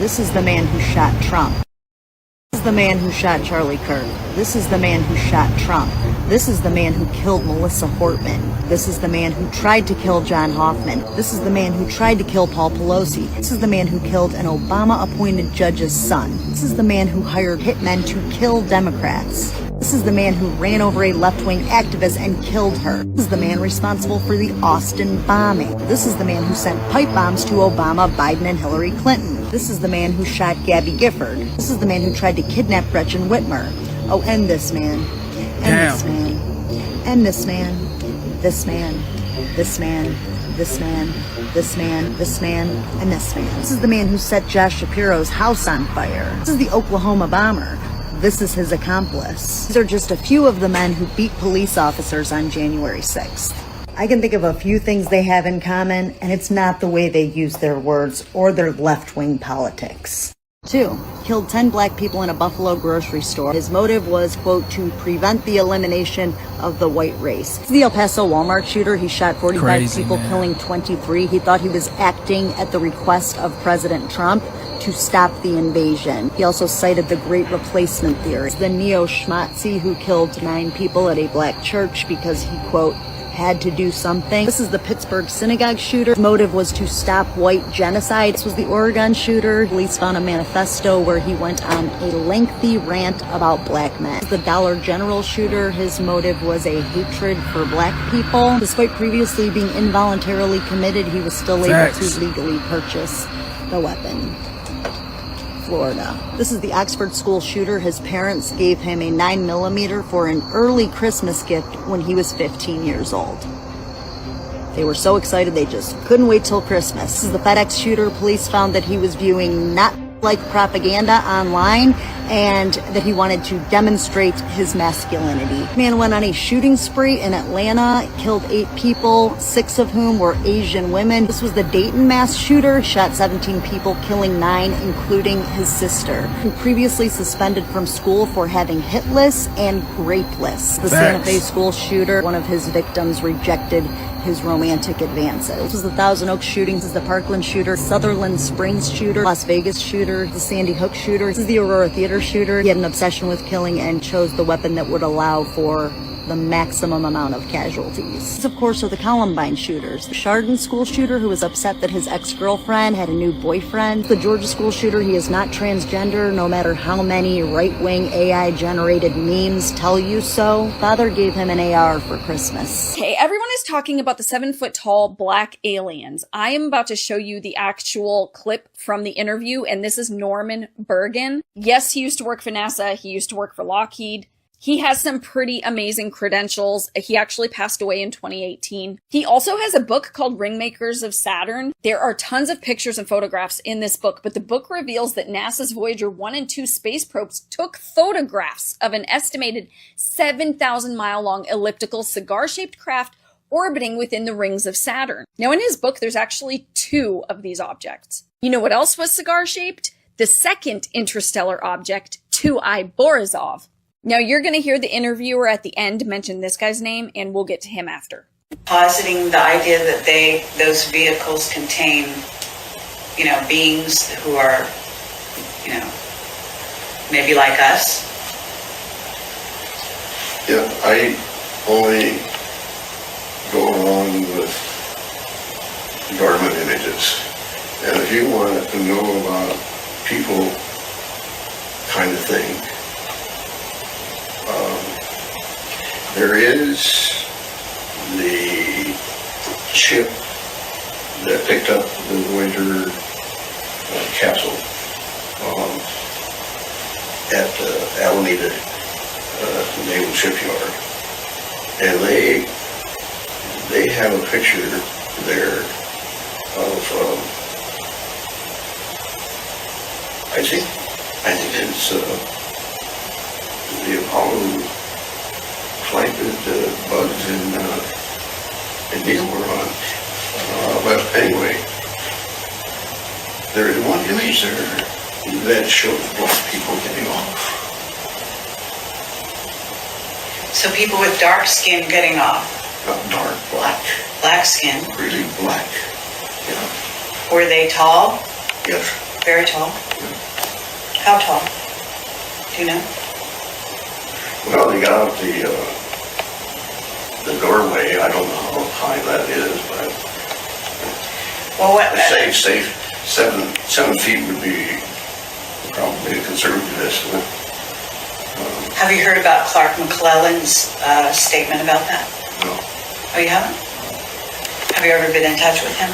This is the man who shot Trump. This is the man who shot Charlie Kirk. This is the man who shot Trump. This is the man who killed Melissa Hortman. This is the man who tried to kill John Hoffman. This is the man who tried to kill Paul Pelosi. This is the man who killed an Obama-appointed judge's son. This is the man who hired hitmen to kill Democrats. This is the man who ran over a left-wing activist and killed her. This is the man responsible for the Austin bombing. This is the man who sent pipe bombs to Obama, Biden, and Hillary Clinton. This is the man who shot Gabby Gifford. This is the man who tried to kidnap Gretchen Whitmer. Oh, and this man. And this man. And this man. This man. This man. This man. This man. This man. And this man. This is the man who set Josh Shapiro's house on fire. This is the Oklahoma bomber. This is his accomplice. These are just a few of the men who beat police officers on January 6th. I can think of a few things they have in common, and it's not the way they use their words or their left-wing politics. 2. Killed 10 black people in a Buffalo grocery store. His motive was, quote, to prevent the elimination of the white race. The El Paso Walmart shooter, he shot 45 people, man, killing 23. He thought he was acting at the request of President Trump to stop the invasion. He also cited the Great Replacement theory. The neo-schmatzi who killed 9 people at a black church because he, quote, had to do something. This is the Pittsburgh synagogue shooter. His motive was to stop white genocide. This was the Oregon shooter. Police found a manifesto where he went on a lengthy rant about black men. The Dollar General shooter, his motive was a hatred for black people. Despite previously being involuntarily committed, he was still able to legally purchase the weapon. Florida. This is the Oxford school shooter. His parents gave him a 9mm for an early Christmas gift when he was 15 years old. They were so excited they just couldn't wait till Christmas. This is the FedEx shooter. Police found that he was viewing not like propaganda online and that he wanted to demonstrate his masculinity. Man went on a shooting spree in Atlanta, killed 8 people, 6 of whom were Asian women. This was the Dayton mass shooter, shot 17 people, killing 9, including his sister. He previously suspended from school for having hit lists and grape lists. The Santa Fe school shooter, one of his victims rejected his romantic advances. This was the Thousand Oaks shooting. This is the Parkland shooter, Sutherland Springs shooter, Las Vegas shooter, the Sandy Hook shooter. This is the Aurora Theater shooter. He had an obsession with killing and chose the weapon that would allow for the maximum amount of casualties. These, of course, are the Columbine shooters. The Chardon school shooter, who was upset that his ex-girlfriend had a new boyfriend. The Georgia school shooter, he is not transgender, no matter how many right-wing AI-generated memes tell you so. Father gave him an AR for Christmas. Okay, everyone is talking about the 7-foot-tall black aliens. I am about to show you the actual clip from the interview, and this is Norman Bergen. Yes, he used to work for NASA. He used to work for Lockheed. He has some pretty amazing credentials. He actually passed away in 2018. He also has a book called Ringmakers of Saturn. There are tons of pictures and photographs in this book, but the book reveals that NASA's Voyager 1 and 2 space probes took photographs of an estimated 7,000-mile-long elliptical cigar-shaped craft orbiting within the rings of Saturn. Now, in his book, there's actually 2 of these objects. You know what else was cigar-shaped? The second interstellar object, 2I Borisov. Now, you're going to hear the interviewer at the end mention this guy's name, and we'll get to him after. Positing the idea that those vehicles contain, beings who are, maybe like us. Yeah, I only go along with government images. And if you want to know about people kind of thing, there is the ship that picked up the Voyager capsule at Alameda Naval Shipyard, and they have a picture there of I think it's the Apollo flight that Bugs and Neil were on. But anyway, there is one image there that shows black people getting off. So people with dark skin getting off. Not dark, black. Black skin. Really black. Yeah. Were they tall? Yes. Very tall? How tall? Do you know? Well, they got out the doorway. I don't know how high that is, but Well, what? I'd say 7 feet would be probably a conservative estimate. Have you heard about Clark McClellan's statement about that? No, Oh, you haven't? Have you ever been in touch with him?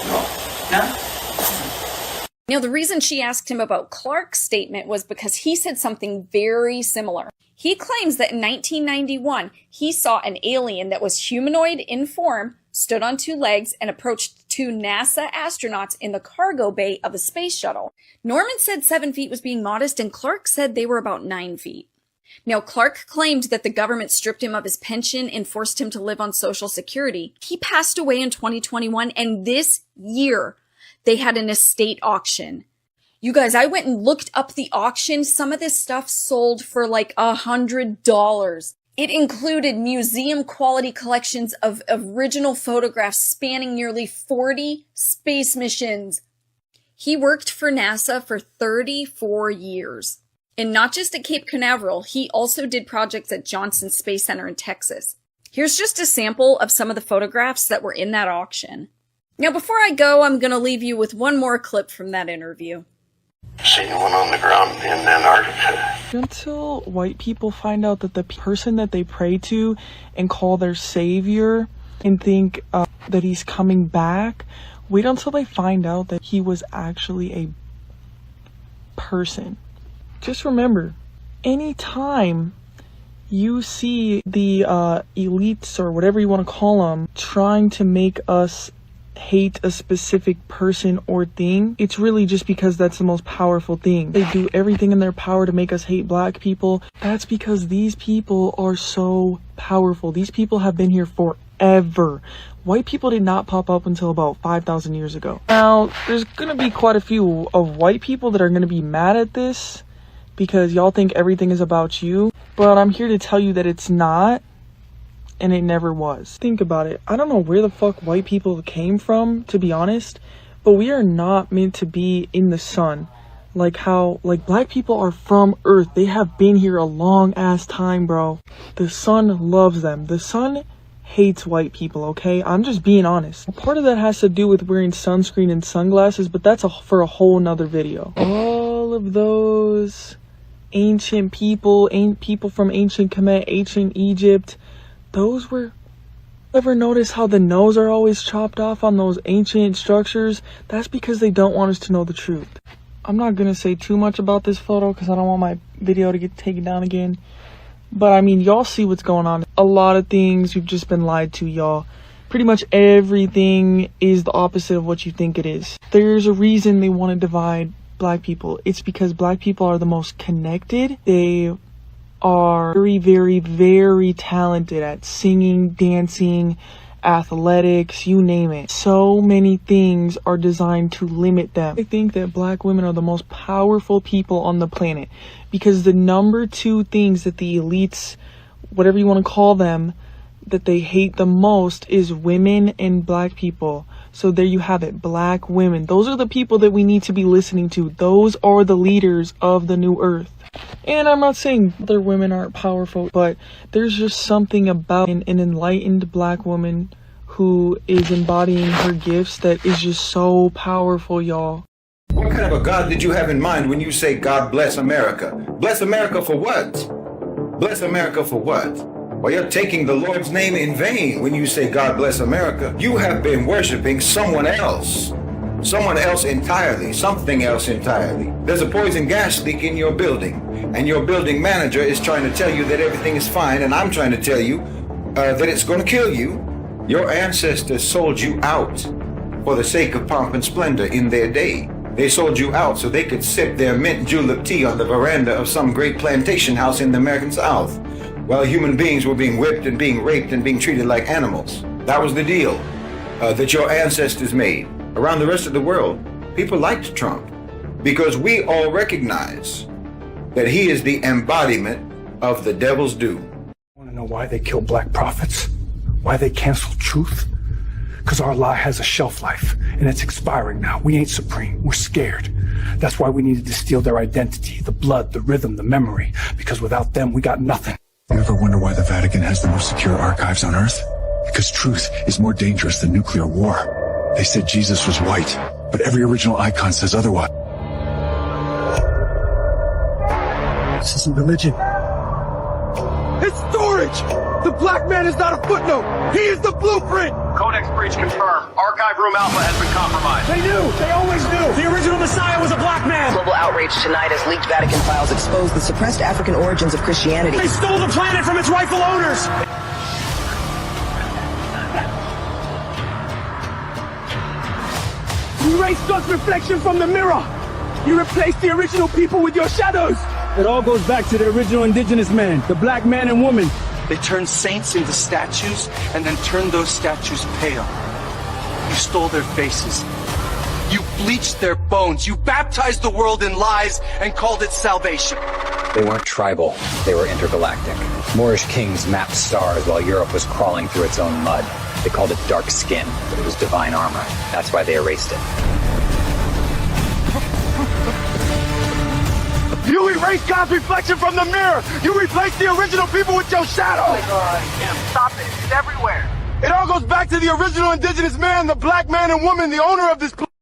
no. No? Now, the reason she asked him about Clark's statement was because he said something very similar. He claims that in 1991, he saw an alien that was humanoid in form, stood on 2 legs, and approached 2 NASA astronauts in the cargo bay of a space shuttle. Norman said 7 feet was being modest, and Clark said they were about 9 feet. Now, Clark claimed that the government stripped him of his pension and forced him to live on Social Security. He passed away in 2021, and this year, they had an estate auction. You guys, I went and looked up the auction. Some of this stuff sold for like $100. It included museum quality collections of original photographs spanning nearly 40 space missions. He worked for NASA for 34 years. And not just at Cape Canaveral, he also did projects at Johnson Space Center in Texas. Here's just a sample of some of the photographs that were in that auction. Now, before I go, I'm going to leave you with one more clip from that interview. Seen one on the ground in Antarctica. Until white people find out that the person that they pray to and call their savior and think that he's coming back, wait until they find out that he was actually a person. Just remember, anytime you see the elites or whatever you want to call them trying to make us hate a specific person or thing, it's really just because that's the most powerful thing. They do everything in their power to make us hate black people. That's because these people are so powerful. These people have been here forever. White people did not pop up until about 5,000 years ago. Now, there's gonna be quite a few of white people that are gonna be mad at this because y'all think everything is about you, but I'm here to tell you that it's not. And it never was. Think about it. I don't know where the fuck white people came from, to be honest, but we are not meant to be in the sun. Like black people are from Earth. They have been here a long ass time, bro. The sun loves them. The sun hates white people, okay? I'm just being honest. Part of that has to do with wearing sunscreen and sunglasses, but that's for a whole nother video. All of those ancient people from ancient Kemet, ancient Egypt, those were... Ever notice how the nose are always chopped off on those ancient structures? That's because they don't want us to know the truth. I'm not gonna say too much about this photo because I don't want my video to get taken down again. But I mean, y'all see what's going on. A lot of things you've just been lied to, y'all. Pretty much everything is the opposite of what you think it is. There's a reason they want to divide black people. It's because black people are the most connected. They are very, very, very talented at singing, dancing, athletics, you name it. So many things are designed to limit them. I think that black women are the most powerful people on the planet because the number 2 things that the elites, whatever you want to call them, that they hate the most is women and black people. So there you have it, black women. Those are the people that we need to be listening to. Those are the leaders of the new earth. And I'm not saying other women aren't powerful, but there's just something about an enlightened black woman who is embodying her gifts that is just so powerful, y'all. What kind of a God did you have in mind when you say God bless America? Bless America for what? Bless America for what? Well, you're taking the Lord's name in vain when you say God bless America. You have been worshiping someone else. Someone else entirely, something else entirely. There's a poison gas leak in your building, and your building manager is trying to tell you that everything is fine, and I'm trying to tell you that it's going to kill you. Your ancestors sold you out for the sake of pomp and splendor in their day. They sold you out so they could sip their mint julep tea on the veranda of some great plantation house in the American South, while human beings were being whipped and being raped and being treated like animals. That was the deal that your ancestors made. Around the rest of the world, people liked Trump because we all recognize that he is the embodiment of the devil's doom. Want to know why they kill black prophets? Why they cancel truth? Because our lie has a shelf life and it's expiring now. We ain't supreme. We're scared. That's why we needed to steal their identity, the blood, the rhythm, the memory. Because without them, we got nothing. You ever wonder why the Vatican has the most secure archives on Earth? Because truth is more dangerous than nuclear war. They said Jesus was white, but every original icon says otherwise. This isn't religion. It's storage! The black man is not a footnote! He is the blueprint! Codex breach confirmed. Archive room Alpha has been compromised. They knew! They always knew! The original Messiah was a black man! Global outrage tonight as leaked Vatican files expose the suppressed African origins of Christianity. They stole the planet from its rightful owners! You erased God's reflection from the mirror! You replaced the original people with your shadows! It all goes back to the original indigenous man, the black man and woman. They turned saints into statues and then turned those statues pale. You stole their faces. You bleached their bones. You baptized the world in lies and called it salvation. They weren't tribal. They were intergalactic. Moorish kings mapped stars while Europe was crawling through its own mud. They called it dark skin, but it was divine armor. That's why they erased it. You erased God's reflection from the mirror! You replaced the original people with your shadow! Oh my God, Jim, stop it. It's everywhere. It all goes back to the original indigenous man, the black man and woman, the owner of this place.